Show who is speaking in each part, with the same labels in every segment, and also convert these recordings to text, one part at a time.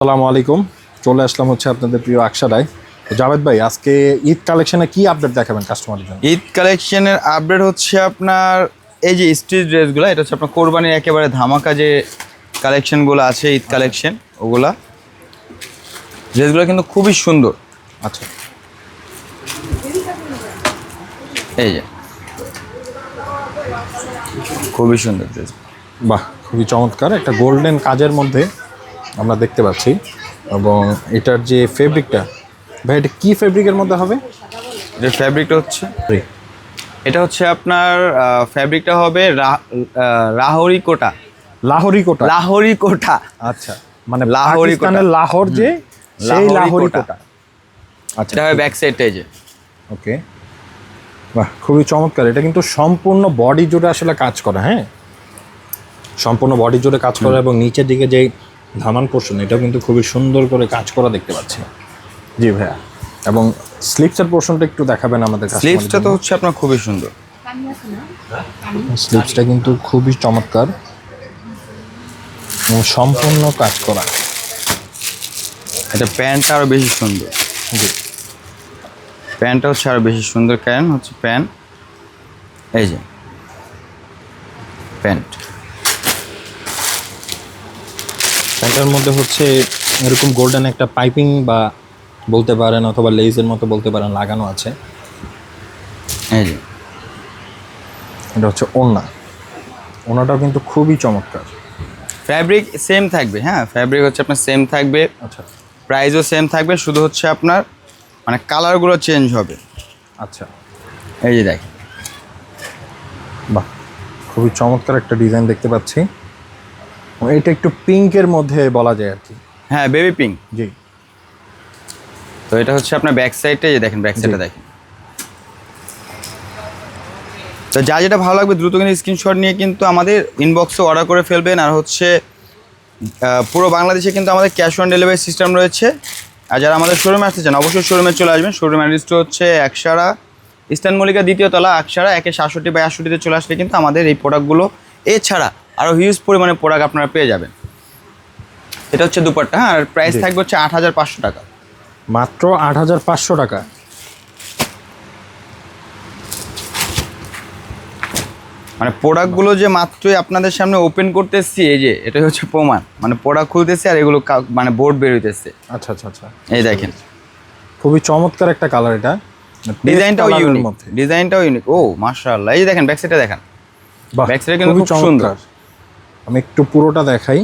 Speaker 1: আসসালামু আলাইকুম। চলে আসলাম হচ্ছে আপনাদের প্রিয় আকশারায়। জাভেদ ভাই, আজকে ঈদ কালেকশনে কি আপডেট দেখাবেন কাস্টমারের জন্য?
Speaker 2: ঈদ কালেকশনের আপডেট হচ্ছে আপনার এই যে স্ট্রিট ড্রেসগুলো, এটা হচ্ছে আপনার কোরবানির একেবারে ধামাকা যে কালেকশনগুলো আছে ঈদ কালেকশন, ওগুলা ড্রেসগুলো কিন্তু খুবই সুন্দর।
Speaker 1: আচ্ছা,
Speaker 2: এই যে খুবই সুন্দর ড্রেস।
Speaker 1: বাহ, খুবই চমৎকার একটা গোল্ডেন কাজের মধ্যে আমরা দেখতে পাচ্ছি। এবং এটার যে ফেব্রিকটা, ভাই এটা কি ফেব্রিকের মধ্যে হবে?
Speaker 2: এটার ফ্যাব্রিকটা হচ্ছে, এটা হচ্ছে আপনার ফ্যাব্রিকটা হবে লাহোরি কোটা।
Speaker 1: লাহোরি কোটা?
Speaker 2: লাহোরি কোটা,
Speaker 1: আচ্ছা, মানে
Speaker 2: লাহোরি কোটা,
Speaker 1: পাকিস্তানের লাহোর যে সেই লাহোরি কোটা। আচ্ছা,
Speaker 2: এটা হবে ব্যাক সাইডটা। এই যে
Speaker 1: ওকে, বাহ খুবই চমৎকার। এটা কিন্তু সম্পূর্ণ বডি জুড়ে আসলে কাজ করে। হ্যাঁ, সম্পূর্ণ বডি জুড়ে কাজ করে এবং নিচের দিকে যেই ধামান পোর্শন, এটাও কিন্তু খুবই সুন্দর করে কাজ করা দেখতে পাচ্ছি। জি ভাইয়া, এবং স্লিপসের পোর্শনটা একটু দেখাবেন আমাদের কাছে?
Speaker 2: স্লিভসটা তো হচ্ছে আপনার খুবই সুন্দর।
Speaker 1: স্লিপসটা কিন্তু খুবই চমৎকার এবং সম্পূর্ণ কাজ করা।
Speaker 2: এটা প্যান্টটা আরও বেশি সুন্দর।
Speaker 1: জি,
Speaker 2: প্যান্টটা হচ্ছে আরও বেশি সুন্দর। কারণ হচ্ছে প্যান্ট, এই যে প্যান্ট,
Speaker 1: প্যান্টের মধ্যে হচ্ছে এরকম গোল্ডেন একটা পাইপিং বা বলতে পারেন, অথবা লেজের মতো বলতে পারেন, লাগানো আছে।
Speaker 2: এই যে
Speaker 1: এটা হচ্ছে ওড়না। ওড়নাটাও কিন্তু খুবই চমৎকার।
Speaker 2: ফ্যাব্রিক সেম থাকবে। হ্যাঁ, ফ্যাব্রিক হচ্ছে আপনার সেম থাকবে,
Speaker 1: আচ্ছা
Speaker 2: প্রাইসও সেম থাকবে, শুধু হচ্ছে আপনার মানে কালারগুলো চেঞ্জ হবে।
Speaker 1: আচ্ছা,
Speaker 2: এই যে দেখ,
Speaker 1: বাহ খুবই চমৎকার একটা ডিজাইন দেখতে পাচ্ছি। এটা একটু পিঙ্কের মধ্যে বলা যায় আর কি।
Speaker 2: হ্যাঁ বেবি পিঙ্ক।
Speaker 1: জি,
Speaker 2: তো এটা হচ্ছে আপনার ব্যাক সাইডটা, এই যে দেখেন ব্যাক সাইডটা দেখেন। তো যা যেটা ভালো লাগবে দ্রুত কিন্তু স্ক্রিনশট নিয়ে কিন্তু আমাদের ইনবক্সে অর্ডার করে ফেলবেন। আর হচ্ছে পুরো বাংলাদেশে কিন্তু আমাদের ক্যাশ অন ডেলিভারি সিস্টেম রয়েছে। আর যারা আমাদের শোরুমে আসতে চান অবশ্যই শোরুমে চলে আসবেন। শোরুম অ্যাড্রেসটা হচ্ছে একসারা, ইস্টার্ন মল্লিকা দ্বিতীয় তলা, আকসারা 1/67/68-তে চলে আসলে কিন্তু আমাদের এই প্রোডাক্টগুলো এছাড়া আরও হিউজ পরিমাণে প্রোডাক্ট আপনারা পেয়ে যাবেন। এটা হচ্ছে দুপাট্টা। হ্যাঁ, আর প্রাইস
Speaker 1: জি।
Speaker 2: থাকবে হচ্ছে 8,500 টাকা।
Speaker 1: মাত্র 8,500 টাকা।
Speaker 2: মানে প্রোডাক্টগুলো যে মাত্রই আপনাদের সামনে ওপেন করতেছি, এই যে এটা হচ্ছে প্রমাণ। মানে প্রোডাক্ট খুলতেছে আর এগুলো মানে বোর্ড বের হইতেছে।
Speaker 1: আচ্ছা আচ্ছা আচ্ছা,
Speaker 2: এই দেখেন,
Speaker 1: খুবই চমৎকার একটা কালার। এটা
Speaker 2: ডিজাইনটাও ইউনিক, ডিজাইনটাও ইউনিক। ও মাশাআল্লাহ, এই যে দেখেন ব্যাক সাইডটা দেখেন। ব্যাক সাইডে কিন্তু খুব সুন্দর।
Speaker 1: আমি একটু পুরোটা দেখাই।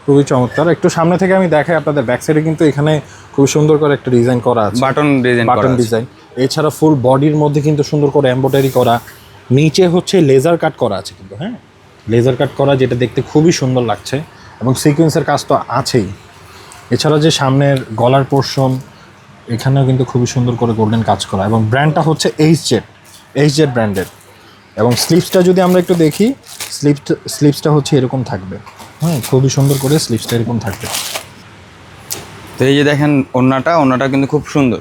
Speaker 1: খুবই চমৎকার। একটু সামনে থেকে আমি দেখাই আপনাদের। ব্যাক সাইডে কিন্তু এখানে খুব সুন্দর করে একটা ডিজাইন করা আছে,
Speaker 2: বাটন ডিজাইন,
Speaker 1: বাটন ডিজাইন। এছাড়া ফুল বডির মধ্যে কিন্তু সুন্দর করে এমব্রয়ডারি করা। নিচে হচ্ছে লেজার কাট করা আছে কিন্তু। হ্যাঁ, লেজার কাট করা, যেটা দেখতে খুবই সুন্দর লাগছে। এবং সিকোয়েন্সের কাজ তো আছেই। এছাড়া যে সামনের গলার পোর্শন, এখানেও কিন্তু খুবই সুন্দর করে গোল্ডেন কাজ করা। এবং ব্র্যান্ডটা হচ্ছে এইচজেড ব্র্যান্ডের। এবং স্লিপসটা যদি আমরা একটু দেখি, স্লিপসটা হচ্ছে এরকম থাকবে। হ্যাঁ, খুবই সুন্দর করে স্লিপসটা এরকম থাকবে।
Speaker 2: তো এই যে দেখেন ওড়নাটা কিন্তু খুব সুন্দর।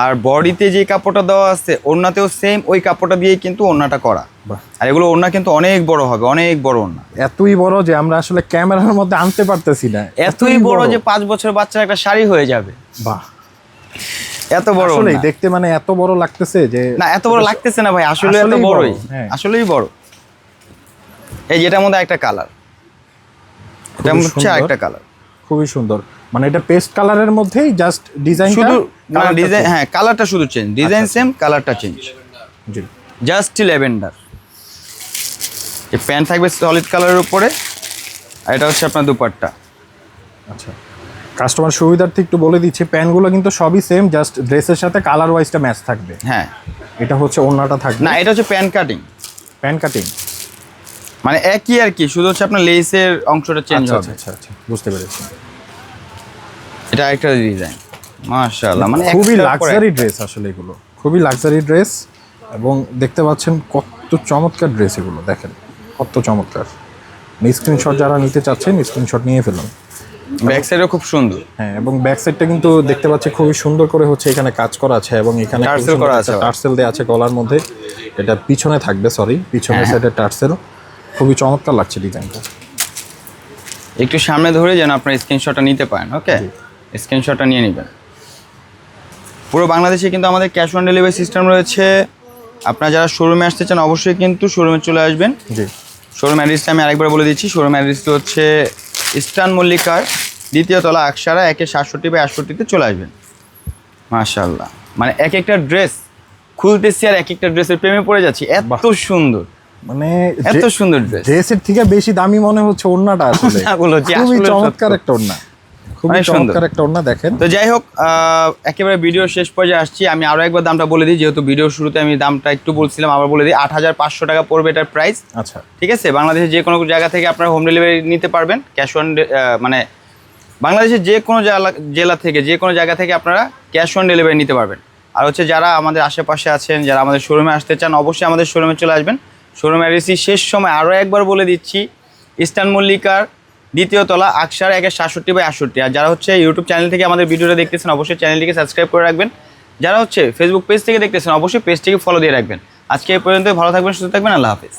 Speaker 2: আর বডিতে যে কাপড়টা দেওয়া আছে ওড়নাতেও সেম ওই কাপড়টা দিয়েই কিন্তু ওড়নাটা করা।
Speaker 1: বাহ,
Speaker 2: আর এগুলো ওড়না কিন্তু অনেক বড় হবে, অনেক বড় ওড়না।
Speaker 1: এতই বড় যে আমরা আসলে ক্যামেরার মধ্যে আনতে পারতেছি না।
Speaker 2: এতই বড় যে 5 বছর বাচ্চার একটা শাড়ি হয়ে যাবে।
Speaker 1: বাহ,
Speaker 2: এত বড়
Speaker 1: আসলেই
Speaker 2: ওড়না।
Speaker 1: দেখতে মানে এত বড় লাগতেছে যে
Speaker 2: না, এত বড় লাগতেছে না ভাই, আসলে এত
Speaker 1: আসলেই
Speaker 2: বড়ই।
Speaker 1: বড়, হ্যাঁ।
Speaker 2: আসলেই বড়। এই যেটার মধ্যে একটা কালার, এটা
Speaker 1: খুবই
Speaker 2: হচ্ছে
Speaker 1: সুন্দর,
Speaker 2: আরেকটা কালার।
Speaker 1: খুবই সুন্দর। মানে এটা পেস্ট কালারের মধ্যেই জাস্ট ডিজাইন
Speaker 2: শুধু না ডিজাইন, হ্যাঁ কালারটা শুধু চেঞ্জ, ডিজাইন সেম, কালারটা চেঞ্জ।
Speaker 1: জি,
Speaker 2: জাস্ট ল্যাভেন্ডার। এই প্যান্ট থাকবে সলিড কালারের উপরে, আর এটা হচ্ছে আপনার দুপাট্টা।
Speaker 1: আচ্ছা, কাস্টমার সুবিধার্থে একটু বলে দিচ্ছি, প্যান্টগুলো কিন্তু সবই সেম, জাস্ট ড্রেসের সাথে কালার ওয়াইজটা ম্যাচ থাকবে।
Speaker 2: হ্যাঁ,
Speaker 1: এটা হচ্ছে ওড়নাটা থাকবে।
Speaker 2: না এটা হচ্ছে প্যান্ট কাটিং,
Speaker 1: প্যান্ট কাটিং,
Speaker 2: মানে একই আর কি, শুধু হচ্ছে আপনার লেসের অংশটা চেঞ্জ
Speaker 1: আচ্ছা
Speaker 2: হবে।
Speaker 1: আচ্ছা আচ্ছা, বুঝতে পেরেছি।
Speaker 2: এটা আরেকটা ডিজাইন। মাশাআল্লাহ, মানে
Speaker 1: খুবই
Speaker 2: একটার পর
Speaker 1: লাক্সারি
Speaker 2: একটা।
Speaker 1: ড্রেস আসলে এগুলো, খুবই লাক্সারি ড্রেস। এবং দেখতে পাচ্ছেন কত চমৎকার ড্রেস এগুলো, দেখেন কত চমৎকার। স্ক্রিনশট যারা নিতে চাচ্ছেন স্ক্রিনশট নিয়ে ফেলুন।
Speaker 2: ব্যাক সাইডও খুব সুন্দর।
Speaker 1: হ্যাঁ, এবং ব্যাক সাইডটা কিন্তু দেখতে পাচ্ছি খুবই সুন্দর করে হচ্ছে এখানে কাজ করা আছে। এবং এখানে
Speaker 2: টার্সেল করা আছে,
Speaker 1: টার্সেল দেওয়া আছে গলার মধ্যে। এটা পিছনে থাকবে, সরি পিছনের সাইডে টার্সেল। খুবই চমৎকার লাগছে ডিজাইনটা।
Speaker 2: একটু সামনে ধরে যেন আপনার স্ক্রিনশটটা নিতে পারেন। ওকে, স্ক্রিনশটটা নিয়ে নেবেন। পুরো বাংলাদেশে কিন্তু আমাদের ক্যাশ অন ডেলিভারি সিস্টেম রয়েছে। আপনারা যারা শোরুমে আসতে চান অবশ্যই কিন্তু শোরুমে চলে আসবেন।
Speaker 1: জি,
Speaker 2: শোরুম অ্যাড্রেসটা আমি আরেকবার বলে দিচ্ছি। শোরুম অ্যাড্রেসটি হচ্ছে ইস্টার্ন মল্লিকার 2য় তলা, আকসারা 1-67/68-তে চলে আসবেন। মাশাআল্লাহ, মানে এক একটা ড্রেস খুলতেছি আর এক একটা ড্রেসের প্রেমে পড়ে যাচ্ছি, এত সুন্দর,
Speaker 1: মানে
Speaker 2: এত সুন্দর ড্রেস।
Speaker 1: ড্রেসের থেকে বেশি দামি মনে হচ্ছে ওড়নাটা আসলে।
Speaker 2: ওড়নাগুলো যে
Speaker 1: খুবই
Speaker 2: আসলে
Speaker 1: চমৎকার
Speaker 2: সত্য।
Speaker 1: একটা ওড়না, খুবই
Speaker 2: অনেক সুন্দর।
Speaker 1: চমৎকার একটা ওড়না দেখেন।
Speaker 2: তো যাই হোক, একেবারে ভিডিও শেষ পর্যায়ে আসছি। আমি আরও একবার দামটা বলে দিই, যেহেতু ভিডিওর শুরুতে আমি দামটা একটু বলছিলাম, আবার বলে দিই। 8,500 টাকা পড়বে এটার প্রাইস।
Speaker 1: আচ্ছা,
Speaker 2: ঠিক আছে, বাংলাদেশের যে কোনো জায়গা থেকে আপনারা হোম ডেলিভারি নিতে পারবেন। ক্যাশ অন মানে বাংলাদেশের যে কোনো জেলা থেকে, যে কোনো জায়গা থেকে আপনারা ক্যাশ অন ডেলিভারি নিতে পারবেন। আর হচ্ছে যারা আমাদের আশেপাশে আছেন, যারা আমাদের শোরুমে আসতে চান, অবশ্যই আমাদের শোরুমে চলে আসবেন। শোরুম অ্যাড্রেসটি শেষ সময় আরও একবার বলে দিচ্ছি, ইস্টার্ন মল্লিকার 2য় তলা, আকসারা 1-67/68। আর যারা হচ্ছে ইউটিউব চ্যানেল থেকে আমাদের ভিডিওটা দেখতেছেন অবশ্যই চ্যানেলটিকে সাবস্ক্রাইব করে রাখবেন। যারা হচ্ছে ফেসবুক পেজ থেকে দেখতেছেন অবশ্যই পেজটিকে ফলো দিয়ে রাখবেন। আজকে এই পর্যন্ত, ভালো থাকবেন, সুস্থ থাকবেন, আল্লাহ হাফেজ।